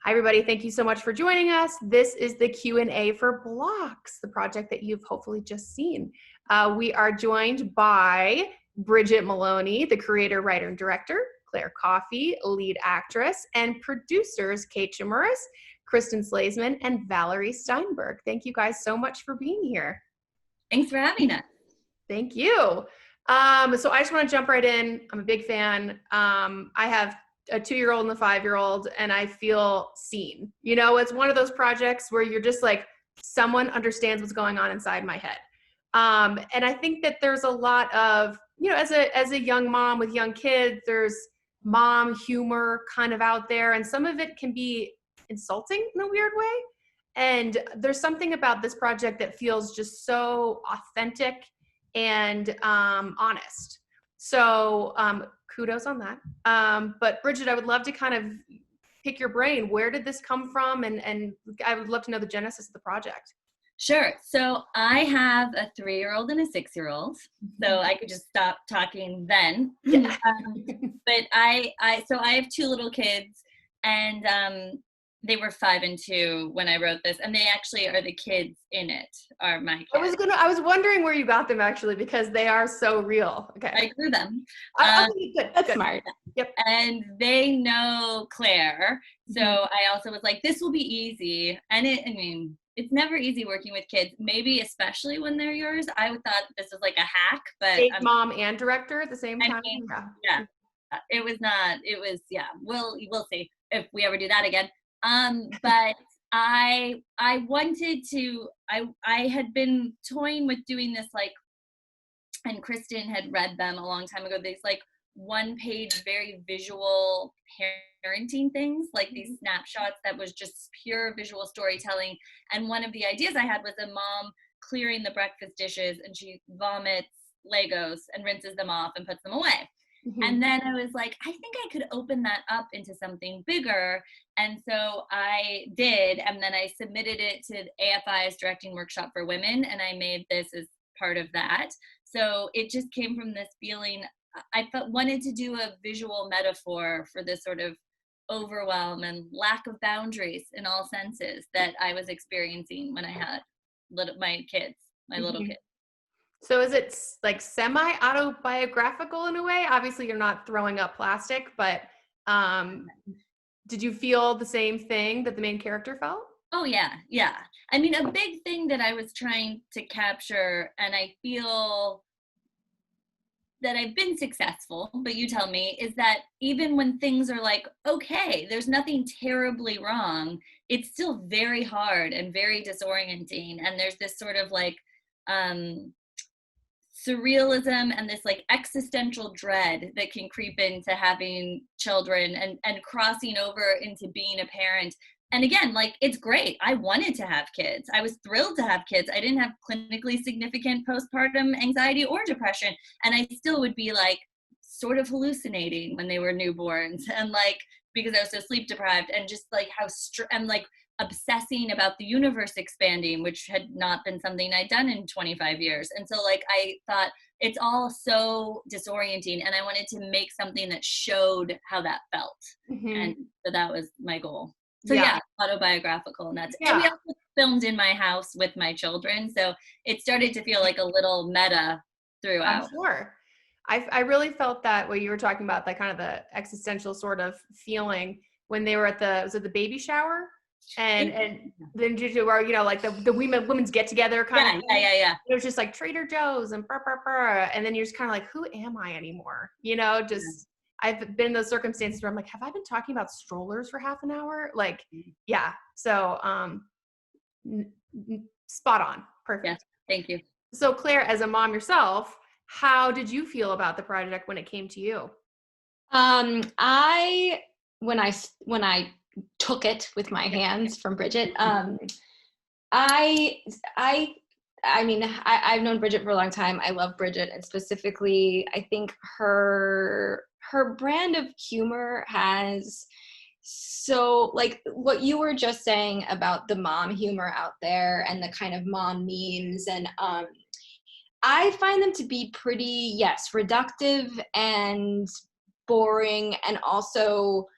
Hi, everybody. Thank you so much for joining us. This is the Q&A for Blocks, the project that you've hopefully just seen. We are joined by Bridget Maloney, the creator, writer, and director, Claire Coffey, lead actress, and producers Kate Chimuris, Kristen Slazeman, and Valerie Steinberg. Thank you guys so much for being here. Thanks for having us. Thank you. So I just want to jump right in. I'm a big fan. I have a 2-year-old and a 5-year-old, and I feel seen. You know, it's one of those projects where you're just like, someone understands what's going on inside my head. And I think that there's a lot of, you know, as a young mom with young kids, there's mom humor kind of out there, and some of it can be insulting in a weird way. And there's something about this project that feels just so authentic and honest. So kudos on that. But Bridget, I would love to kind of pick your brain. Where did this come from? And I would love to know the genesis of the project. Sure. So I have a 3-year-old and a 6-year-old, so I could just stop talking then. Yeah. But I have 2 little kids, and they were 5 and 2 when I wrote this, and they actually are the kids in it, are my kids. I was wondering where you got them, actually, because they are so real. Okay. I grew them. Good. That's smart. Yep. And they know Claire, so I also was like, this will be easy. And it's never easy working with kids, maybe especially when they're yours. I thought this was like a hack, but mom and director at the same time. Yeah. It was not. It was, yeah. We'll see if we ever do that again. But I wanted to. I had been toying with doing this, like, and Kristen had read them a long time ago. These like 1-page, very visual parenting things, like these snapshots that was just pure visual storytelling. And one of the ideas I had was a mom clearing the breakfast dishes, and she vomits Legos and rinses them off and puts them away. And then I was like, I think I could open that up into something bigger. And so I did. And then I submitted it to AFI's Directing Workshop for Women, and I made this as part of that. So it just came from this feeling. I wanted to do a visual metaphor for this sort of overwhelm and lack of boundaries in all senses that I was experiencing when I had my little kids. So is it like semi-autobiographical in a way? Obviously you're not throwing up plastic, but did you feel the same thing that the main character felt? Oh, yeah. Yeah. I mean, a big thing that I was trying to capture, and I feel that I've been successful, but you tell me, is that even when things are like, okay, there's nothing terribly wrong, it's still very hard and very disorienting. And there's this sort of like surrealism and this like existential dread that can creep into having children and crossing over into being a parent. And again, like, it's great. I wanted to have kids. I was thrilled to have kids. I didn't have clinically significant postpartum anxiety or depression. And I still would be like sort of hallucinating when they were newborns, and like, because I was so sleep deprived, and just like and like obsessing about the universe expanding, which had not been something I'd done in 25 years. And so like, I thought it's all so disorienting, and I wanted to make something that showed how that felt. And so that was my goal. So yeah, autobiographical, and and we also filmed in my house with my children, so it started to feel like a little meta throughout. I'm sure. I really felt that what you were talking about, that kind of the existential sort of feeling when they were at the baby shower, and then where, you know, like the women's get together kind of thing. Yeah. It was just like Trader Joe's and and then you're just kind of like, who am I anymore? You know, just. I've been in those circumstances where I'm like, have I been talking about strollers for half an hour? Like, yeah. So, spot on. Perfect. Yeah, thank you. So Claire, as a mom yourself, how did you feel about the project when it came to you? When I took it with my hands from Bridget, I've known Bridget for a long time. I love Bridget, and specifically, I think her brand of humor has, so like what you were just saying about the mom humor out there and the kind of mom memes, and I find them to be pretty, yes, reductive and boring, and also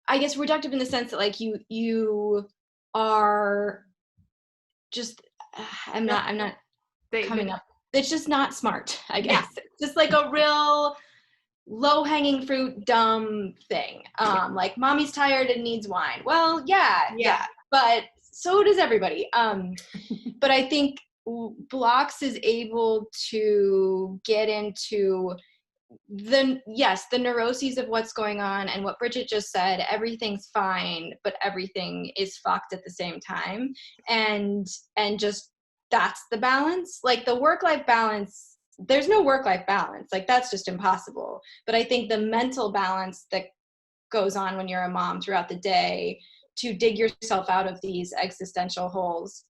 I guess reductive in the sense that like you are just I'm not coming up. It's just not smart, I guess. Yeah. It's just like a real low-hanging fruit dumb thing. Like mommy's tired and needs wine. Well, yeah, but so does everybody. But I think Blocks is able to get into the neuroses of what's going on, and what Bridget just said, everything's fine, but everything is fucked at the same time. And just that's the balance. Like the work-life balance, there's no work-life balance. Like that's just impossible. But I think the mental balance that goes on when you're a mom throughout the day to dig yourself out of these existential holes,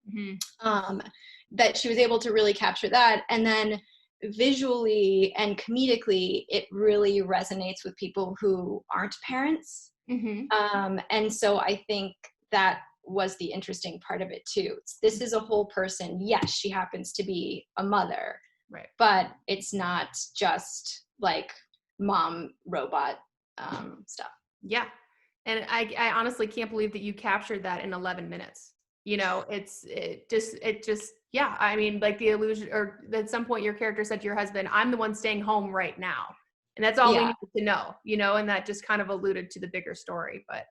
that she was able to really capture that. And then visually and comedically, it really resonates with people who aren't parents. And so I think that was the interesting part of it too. This is a whole person. Yes, she happens to be a mother, right? But it's not just like mom robot stuff. Yeah. And I honestly can't believe that you captured that in 11 minutes. You know, it just, yeah. I mean, like the illusion, or at some point your character said to your husband, I'm the one staying home right now. And that's all we needed to know, you know, and that just kind of alluded to the bigger story. But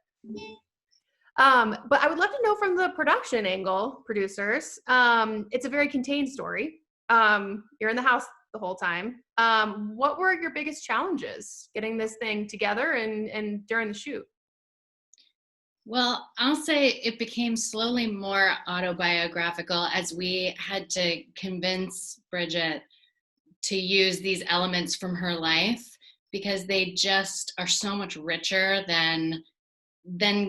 I would love to know from the production angle, producers, it's a very contained story. You're in the house the whole time. What were your biggest challenges getting this thing together and during the shoot? Well, I'll say it became slowly more autobiographical as we had to convince Bridget to use these elements from her life, because they just are so much richer than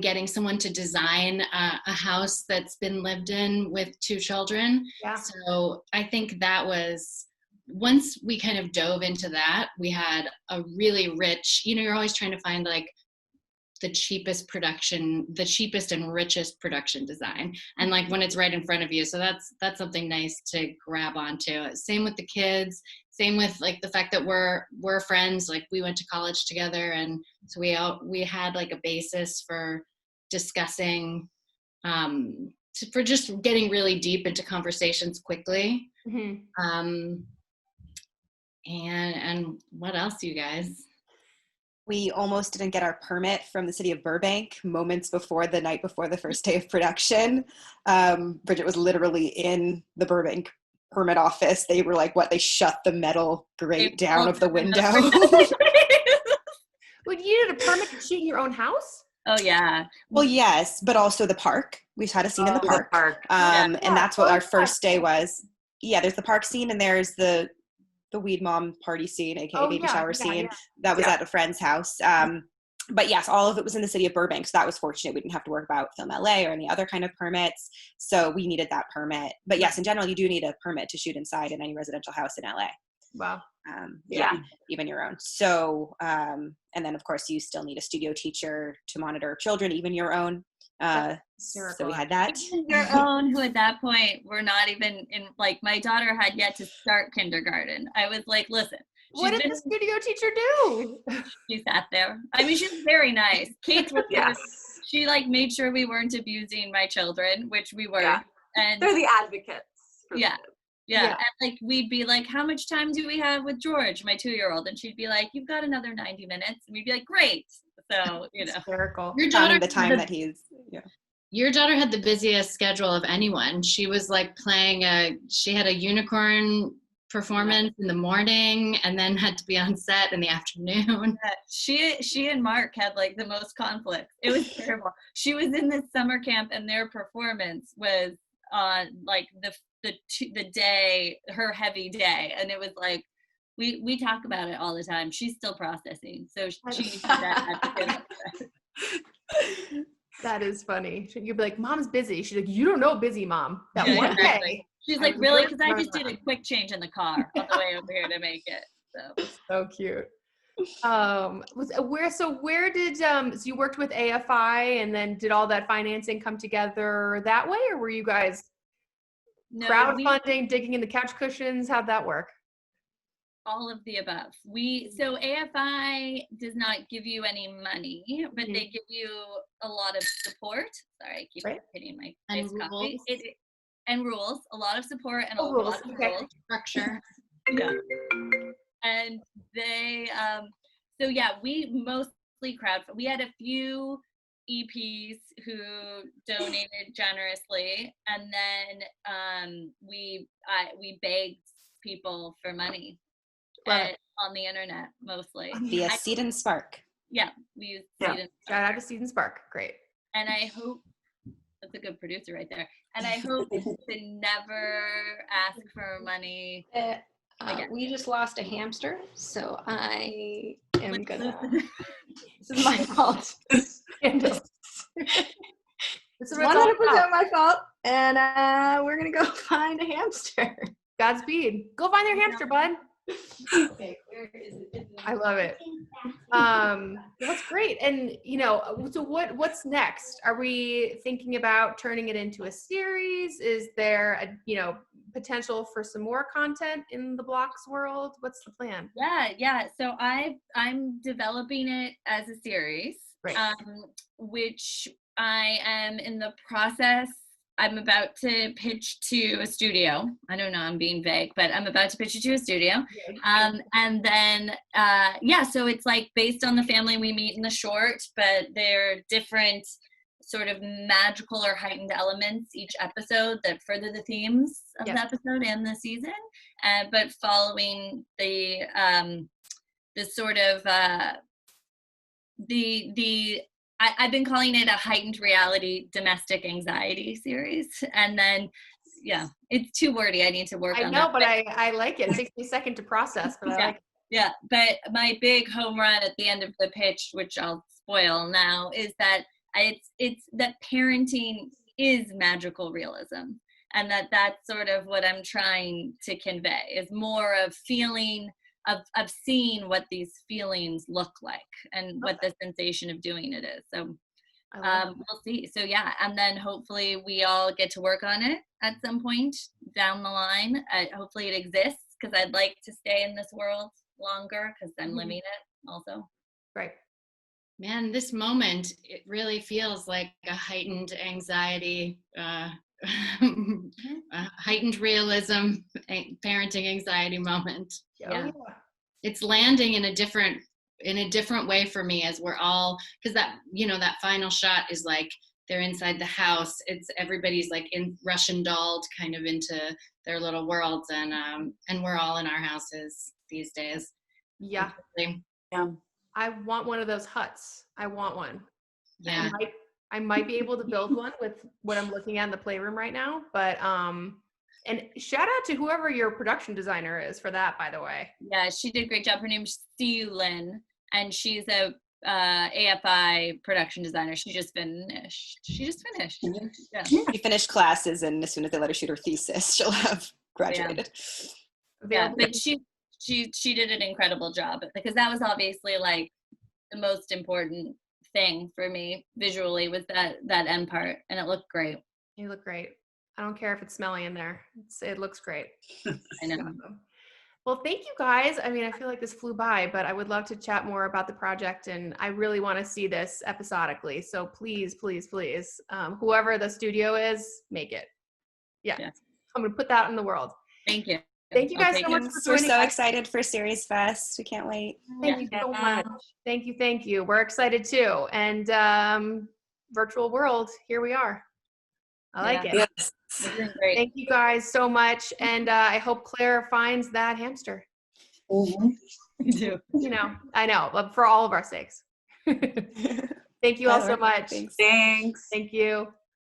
getting someone to design a house that's been lived in with 2 children. Yeah. So I think that was, once we kind of dove into that, we had a really rich, you know, you're always trying to find like the cheapest and richest production design, and like when it's right in front of you. So that's something nice to grab onto. Same with the kids, same with like the fact that we're friends, like we went to college together, and so we had like a basis for discussing, for just getting really deep into conversations quickly. And what else, you guys? We almost didn't get our permit from the city of Burbank moments before the night before the first day of production. Bridget was literally in the Burbank permit office. They were like, they shut the metal grate down of the window. Well, you needed a permit to shoot in your own house? Oh, yeah. Well, yes, but also the park. We had a scene in the park. And that's what our first day was. Yeah, there's the park scene, and there's the weed mom party scene, aka baby shower scene. That was at a friend's house. But yes, all of it was in the city of Burbank. So that was fortunate. We didn't have to worry about Film LA or any other kind of permits. So we needed that permit. But yes, in general, you do need a permit to shoot inside in any residential house in LA. Wow. Even your own. So, and then of course you still need a studio teacher to monitor children, even your own. So we had that. Even your own, who at that point were not even in, like my daughter had yet to start kindergarten. I was like, listen. What did the studio teacher do? She sat there. I mean, she's very nice. Kate was she like made sure we weren't abusing my children, which we were. Yeah. And they're the advocates. Yeah. And like we'd be like, how much time do we have with George, my 2-year-old? And she'd be like, you've got another 90 minutes. And we'd be like, great. So, you know. Hysterical. Your daughter, the time that he's Your daughter had the busiest schedule of anyone. She was like she had a unicorn performance in the morning and then had to be on set in the afternoon. She and Mark had like the most conflict. It was terrible. She was in this summer camp and their performance was on like the day, her heavy day, and it was like we talk about it all the time. She's still processing, so she that is funny. You'd be like, Mom's busy. She's like, you don't know busy, Mom. That one day. She's like, really? Because I just did a quick change in the car on the way over here to make it. So cute. Where did so you worked with AFI, and then did all that financing come together that way, or were you guys crowdfunding, digging in the couch cushions? How'd that work? All of the above. So AFI does not give you any money, but they give you a lot of support. Sorry, I keep hitting my iced coffee. And rules, a lot of support and a lot of rules. Structure. Yeah. And they, so yeah, we mostly crowdfunded. We had a few EPs who donated generously, and then we begged people for money on the internet mostly. Via Seed and Spark. Yeah, we used Seed and Spark. Shout out to Seed and Spark. Great. And I hope that's a good producer right there. And I hope to never ask for money. We just lost a hamster, so I am gonna. This is my fault. This is 100% my fault, and we're gonna go find a hamster. Godspeed. Go find your hamster, bud. Okay, where is it? I love it. That's great. And so what's next? Are we thinking about turning it into a series? Is there a potential for some more content in the blocks world? What's the plan? Yeah. So I'm developing it as a series, right. Which I am in the process. I'm about to pitch to a studio. I don't know, I'm being vague, but I'm about to pitch it to a studio. And then, so it's like based on the family we meet in the short, but they're different sort of magical or heightened elements each episode that further the themes of the episode and the season, but following the sort of, I've been calling it a heightened reality domestic anxiety series. And then, it's too wordy. I need to work on that. I know, but I like it. It takes me a second to process, but I like it. Yeah, but my big home run at the end of the pitch, which I'll spoil now, is that it's that parenting is magical realism. And that's sort of what I'm trying to convey, is more of feeling of seeing what these feelings look like and what the sensation of doing it is. So we'll see. So and then hopefully we all get to work on it at some point down the line. Hopefully it exists, because I'd like to stay in this world longer, because I'm living it also. Right. Man, this moment, it really feels like a heightened anxiety, heightened realism, parenting anxiety moment. It's landing in a different way for me, as we're all, because that final shot is like they're inside the house. It's everybody's like in Russian dolled kind of into their little worlds, and we're all in our houses these days. Yeah. I want one of those huts. I want one. Yeah. I might be able to build one with what I'm looking at in the playroom right now, but and shout out to whoever your production designer is for that, by the way. Yeah, she did a great job. Her name's Siu Lin, and she's a AFI production designer. She just finished. Yeah. She finished classes, and as soon as they let her shoot her thesis, she'll have graduated. But she did an incredible job, because that was obviously like the most important thing for me visually, was that end part, and it looked great. You look great. I don't care if it's smelly in there. It looks great. I know. Well, thank you guys. I mean, I feel like this flew by, but I would love to chat more about the project, and I really want to see this episodically. So please, whoever the studio is, make it. Yeah. I'm going to put that in the world. Thank you. Thank you guys so much for joining. We're so excited for SeriesFest. We can't wait. Thank you so much. Thank you. We're excited too. And virtual world, here we are. I like it. Yes. Great. Thank you guys so much. And I hope Claire finds that hamster. Me too. I know, but for all of our sakes. Thank you all so much. Thanks. Thank you.